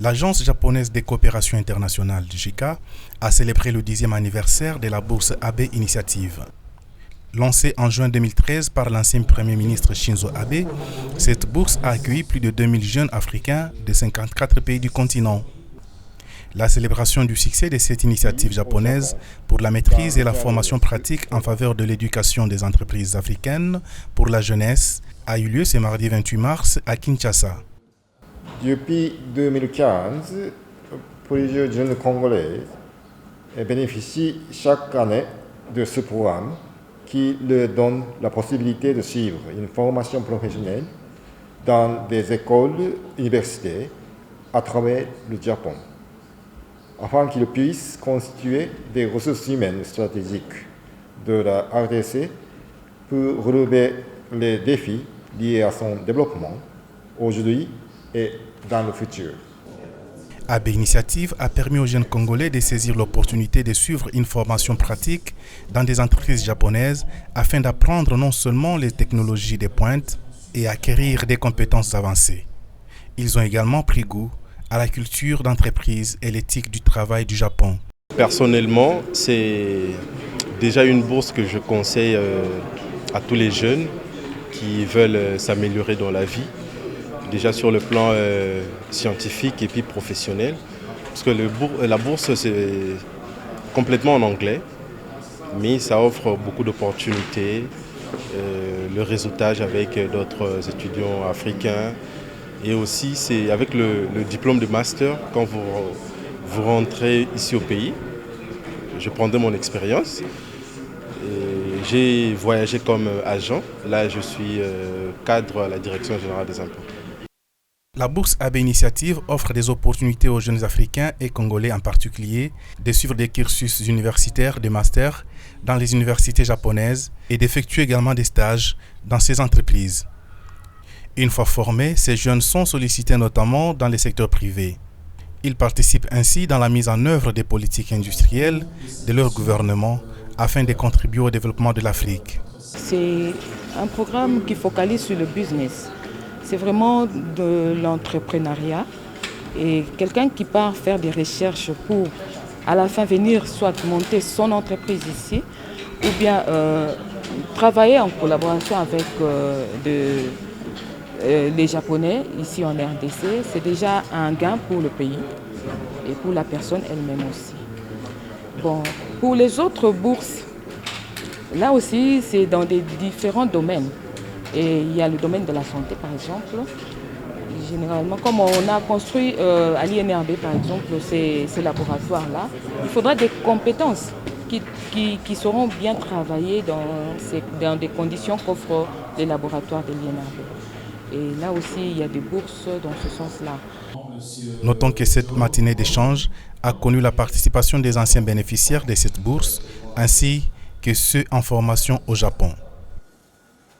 L'Agence japonaise des coopérations internationales, JICA, a célébré le 10e anniversaire de la bourse Abe Initiative. Lancée en juin 2013 par l'ancien Premier ministre Shinzo Abe, cette bourse a accueilli plus de 2000 jeunes africains de 54 pays du continent. La célébration du succès de cette initiative japonaise pour la maîtrise et la formation pratique en faveur de l'éducation des entreprises africaines pour la jeunesse a eu lieu ce mardi 28 mars à Kinshasa. Depuis 2015, plusieurs jeunes Congolais bénéficient chaque année de ce programme qui leur donne la possibilité de suivre une formation professionnelle dans des écoles, universités à travers le Japon, afin qu'ils puissent constituer des ressources humaines stratégiques de la RDC pour relever les défis liés à son développement aujourd'hui et dans le futur. Abe Initiative a permis aux jeunes Congolais de saisir l'opportunité de suivre une formation pratique dans des entreprises japonaises afin d'apprendre non seulement les technologies de pointe et acquérir des compétences avancées. Ils ont également pris goût à la culture d'entreprise et l'éthique du travail du Japon. Personnellement, c'est déjà une bourse que je conseille à tous les jeunes qui veulent s'améliorer dans la vie. Déjà sur le plan scientifique et puis professionnel, parce que la bourse c'est complètement en anglais, mais ça offre beaucoup d'opportunités, le réseautage avec d'autres étudiants africains, et aussi c'est avec le diplôme de master, quand vous rentrez ici au pays, je prendrai mon expérience. J'ai voyagé comme agent, là je suis cadre à la Direction générale des impôts. La bourse Abe Initiative offre des opportunités aux jeunes Africains et Congolais en particulier de suivre des cursus universitaires de master dans les universités japonaises et d'effectuer également des stages dans ces entreprises. Une fois formés, ces jeunes sont sollicités notamment dans les secteurs privés. Ils participent ainsi dans la mise en œuvre des politiques industrielles de leur gouvernement afin de contribuer au développement de l'Afrique. C'est un programme qui focalise sur le business. C'est vraiment de l'entrepreneuriat et quelqu'un qui part faire des recherches pour à la fin venir soit monter son entreprise ici ou bien travailler en collaboration avec les Japonais ici en RDC, c'est déjà un gain pour le pays et pour la personne elle-même aussi. Bon, pour les autres bourses, là aussi c'est dans des différents domaines. Et il y a le domaine de la santé, par exemple. Généralement, comme on a construit à l'INRB, par exemple, ces laboratoires-là, il faudra des compétences qui seront bien travaillées dans des conditions qu'offrent les laboratoires de l'INRB. Et là aussi, il y a des bourses dans ce sens-là. Notons que cette matinée d'échange a connu la participation des anciens bénéficiaires de cette bourse, ainsi que ceux en formation au Japon.